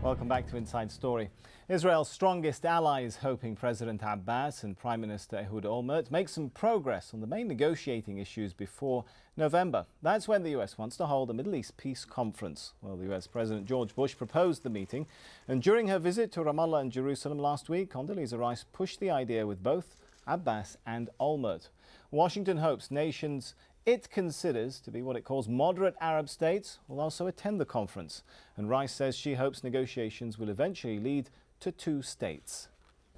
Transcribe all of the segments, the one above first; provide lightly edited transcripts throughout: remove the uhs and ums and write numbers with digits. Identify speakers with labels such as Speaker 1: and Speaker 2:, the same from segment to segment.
Speaker 1: Welcome back to Inside Story. Israel's strongest allies hoping President Abbas and Prime Minister Ehud Olmert make some progress on the main negotiating issues before November. That's when the US wants to hold a Middle East peace conference. Well, the US President George Bush proposed the meeting, and during her visit to Ramallah and Jerusalem last week, Condoleezza Rice pushed the idea with both Abbas and Olmert. Washington hopes nations it considers to be what it calls moderate Arab states will also attend the conference. And Rice says she hopes negotiations will eventually lead to two states.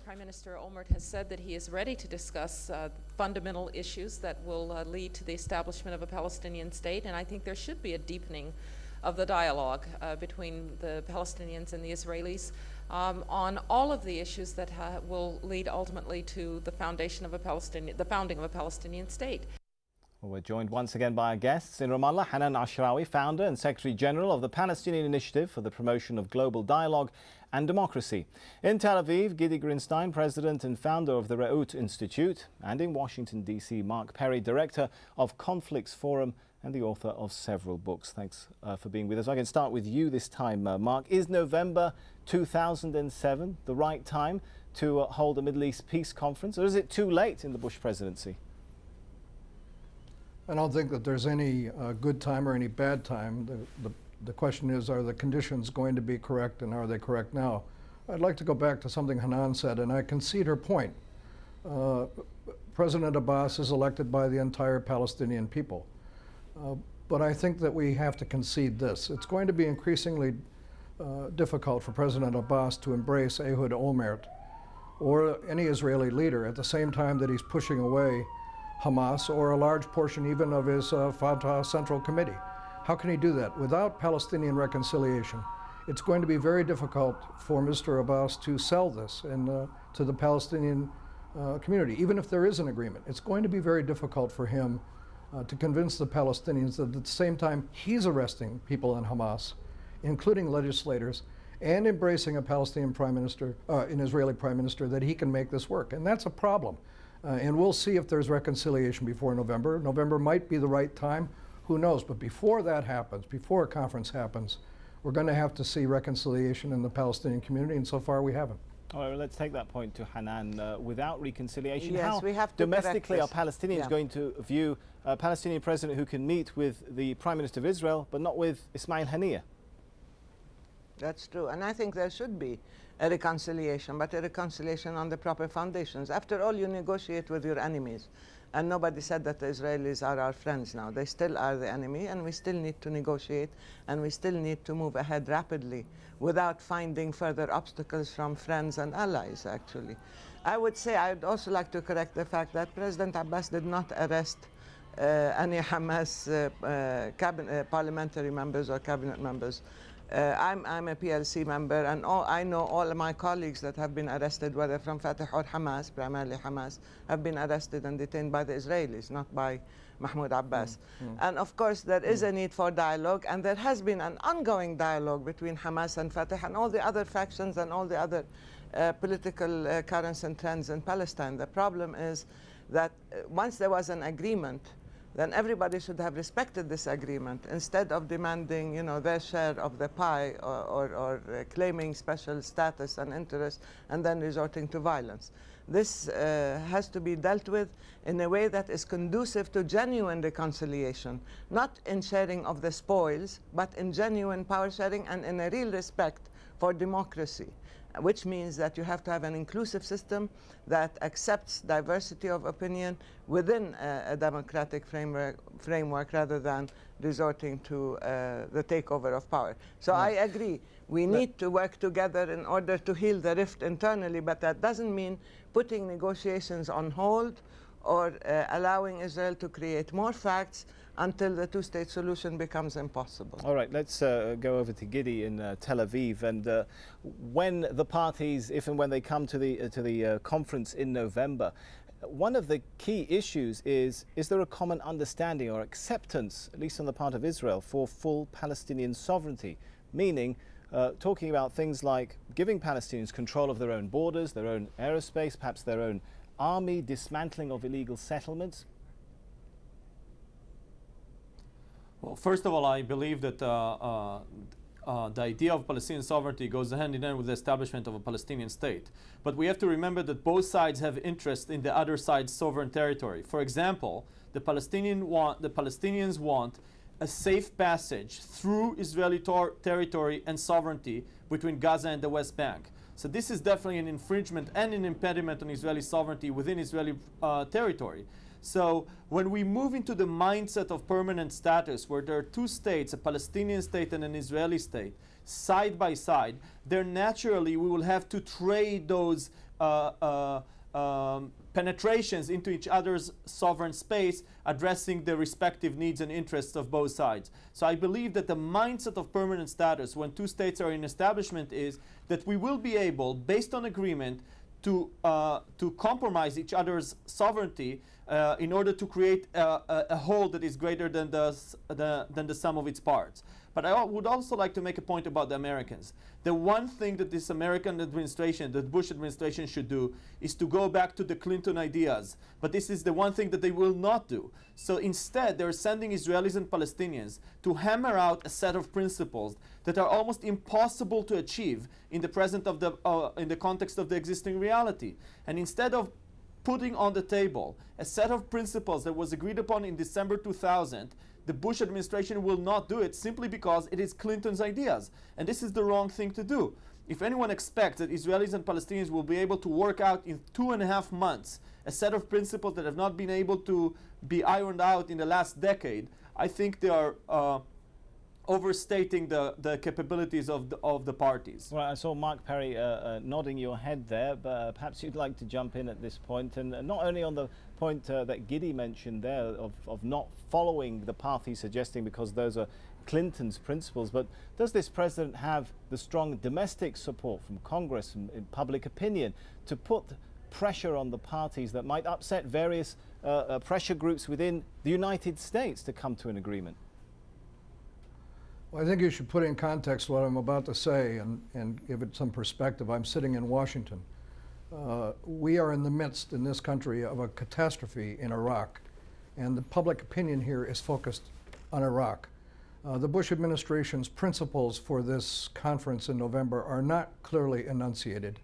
Speaker 2: Prime Minister Olmert has said that he is ready to discuss fundamental issues that will lead to the establishment of a Palestinian state, and I think there should be a deepening of the dialogue between the Palestinians and the Israelis on all of the issues that will lead ultimately to the founding of a Palestinian state.
Speaker 1: Well, we're joined once again by our guests in Ramallah, Hanan Ashrawi, founder and Secretary General of the Palestinian Initiative for the Promotion of Global Dialogue and Democracy. In Tel Aviv, Gidi Grinstein, President and founder of the Reut Institute. And in Washington, D.C., Mark Perry, Director of Conflicts Forum and the author of several books. Thanks for being with us. I can start with you this time, Mark. Is November 2007 the right time to hold a Middle East peace conference, or is it too late in the Bush presidency?
Speaker 3: I don't think that there's any good time or any bad time. The question is, are the conditions going to be correct, and are they correct now? I'd like to go back to something Hanan said, and I concede her point. President Abbas is elected by the entire Palestinian people. But I think that we have to concede this. It's going to be increasingly difficult for President Abbas to embrace Ehud Olmert or any Israeli leader at the same time that he's pushing away Hamas or a large portion even of his Fatah Central Committee. How can he do that? Without Palestinian reconciliation, it's going to be very difficult for Mr. Abbas to sell this to the Palestinian community. Even if there is an agreement, it's going to be very difficult for him to convince the Palestinians that at the same time he's arresting people in Hamas, including legislators, and embracing a Palestinian prime minister, an Israeli prime minister, that he can make this work. And that's a problem. And we'll see if there's reconciliation before November. November might be the right time, who knows? But before that happens, before a conference happens, we're going to have to see reconciliation in the Palestinian community, and so far we haven't.
Speaker 1: All right, well, let's take that point to Hanan. Without reconciliation,
Speaker 4: yes,
Speaker 1: how
Speaker 4: we have to
Speaker 1: domestically are Palestinians going to view a Palestinian president who can meet with the Prime Minister of Israel, but not with Ismail Haniyeh?
Speaker 4: That's true, and I think there should be a reconciliation, but a reconciliation on the proper foundations. After all, you negotiate with your enemies, and nobody said that the Israelis are our friends now. They still are the enemy, and we still need to negotiate, and we still need to move ahead rapidly without finding further obstacles from friends and allies, actually. I would say, I would also like to correct the fact that President Abbas did not arrest any Hamas parliamentary members or cabinet members. I'm a PLC member, and I know all of my colleagues that have been arrested, whether from Fatah or Hamas, primarily Hamas, have been arrested and detained by the Israelis, not by Mahmoud Abbas. And of course, there is a need for dialogue, and there has been an ongoing dialogue between Hamas and Fatah and all the other factions and all the other political currents and trends in Palestine. The problem is that once there was an agreement, then everybody should have respected this agreement instead of demanding, their share of the pie or claiming special status and interest and then resorting to violence. This has to be dealt with in a way that is conducive to genuine reconciliation, not in sharing of the spoils, but in genuine power sharing and in a real respect for democracy, which means that you have to have an inclusive system that accepts diversity of opinion within a democratic framework rather than resorting to the takeover of power. So I agree, we need to work together in order to heal the rift internally, but that doesn't mean putting negotiations on hold or allowing Israel to create more facts until the two-state solution becomes impossible.
Speaker 1: All right, let's go over to Gidi in Tel Aviv. And when the parties, if and when they come to the conference in November, one of the key issues is there a common understanding or acceptance, at least on the part of Israel, for full Palestinian sovereignty? Meaning, talking about things like giving Palestinians control of their own borders, their own aerospace, perhaps their own army, dismantling of illegal settlements.
Speaker 5: Well, first of all, I believe that the idea of Palestinian sovereignty goes hand in hand with the establishment of a Palestinian state. But we have to remember that both sides have interest in the other side's sovereign territory. For example, the Palestinians want a safe passage through Israeli territory and sovereignty between Gaza and the West Bank. So this is definitely an infringement and an impediment on Israeli sovereignty within Israeli territory. So when we move into the mindset of permanent status, where there are two states, a Palestinian state and an Israeli state, side by side, there naturally we will have to trade those penetrations into each other's sovereign space, addressing the respective needs and interests of both sides. So I believe that the mindset of permanent status when two states are in establishment is that we will be able, based on agreement, to compromise each other's sovereignty in order to create a whole that is greater than the sum of its parts. But I would also like to make a point about the Americans. The one thing that this American administration, the Bush administration should do is to go back to the Clinton ideas. But this is the one thing that they will not do. So instead, they're sending Israelis and Palestinians to hammer out a set of principles that are almost impossible to achieve in the context of the existing reality. And instead of putting on the table a set of principles that was agreed upon in December 2000, the Bush administration will not do it simply because it is Clinton's ideas. And this is the wrong thing to do. If anyone expects that Israelis and Palestinians will be able to work out in 2.5 months a set of principles that have not been able to be ironed out in the last decade, I think they are overstating the capabilities of the parties.
Speaker 1: Well, I saw Mark Perry nodding your head there, but perhaps you'd like to jump in at this point, and not only on the point that Gidi mentioned there of not following the path he's suggesting because those are Clinton's principles, but does this president have the strong domestic support from Congress and in public opinion to put pressure on the parties that might upset various pressure groups within the United States to come to an agreement?
Speaker 3: Well, I think you should put in context what I'm about to say and give it some perspective. I'm sitting in Washington. We are in the midst in this country of a catastrophe in Iraq, and the public opinion here is focused on Iraq. The Bush administration's principles for this conference in November are not clearly enunciated.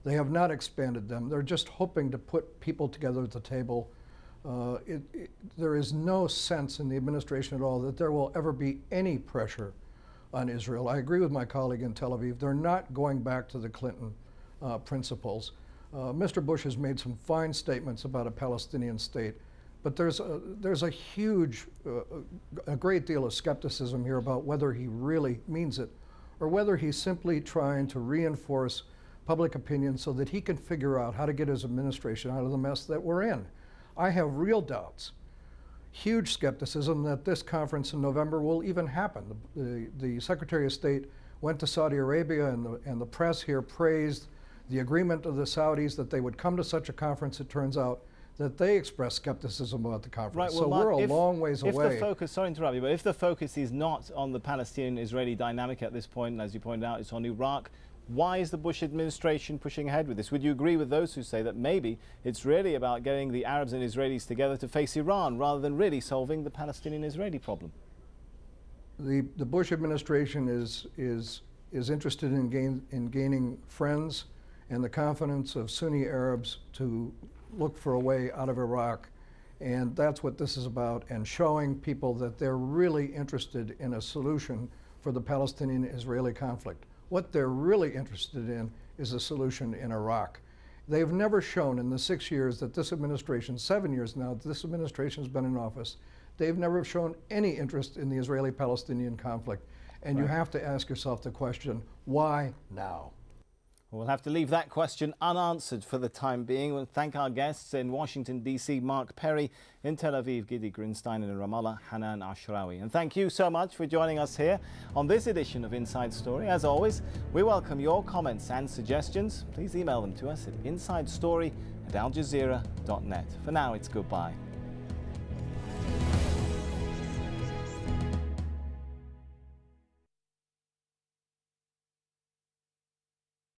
Speaker 3: They have not expanded them. They're just hoping to put people together at the table. There is no sense in the administration at all that there will ever be any pressure on Israel. I agree with my colleague in Tel Aviv. They're not going back to the Clinton principles. Mr. Bush has made some fine statements about a Palestinian state, but there's a huge, a great deal of skepticism here about whether he really means it or whether he's simply trying to reinforce public opinion so that he can figure out how to get his administration out of the mess that we're in. I have real doubts, huge skepticism that this conference in November will even happen. The Secretary of State went to Saudi Arabia, and the press here praised the agreement of the Saudis that they would come to such a conference. It turns out that they expressed skepticism about the conference.
Speaker 1: Right, well,
Speaker 3: so
Speaker 1: Mark,
Speaker 3: we're a long ways away.
Speaker 1: If the focus, sorry to interrupt you, but if the focus is not on the Palestinian-Israeli dynamic at this point, and as you pointed out, it's on Iraq, why is the Bush administration pushing ahead with this? Would you agree with those who say that maybe it's really about getting the Arabs and Israelis together to face Iran rather than really solving the Palestinian-Israeli problem?
Speaker 3: The Bush administration is interested in gaining friends and the confidence of Sunni Arabs to look for a way out of Iraq. And that's what this is about, and showing people that they're really interested in a solution for the Palestinian-Israeli conflict. What they're really interested in is a solution in Iraq. They've never shown in the 6 years that this administration, 7 years now, that this administration has been in office, they've never shown any interest in the Israeli-Palestinian conflict. And you have to ask yourself the question, why now?
Speaker 1: We'll have to leave that question unanswered for the time being. We'll thank our guests in Washington, D.C., Mark Perry, in Tel Aviv, Gidi Grinstein, and in Ramallah, Hanan Ashrawi. And thank you so much for joining us here on this edition of Inside Story. As always, we welcome your comments and suggestions. Please email them to us at insidestory@aljazeera.net. For now, it's goodbye.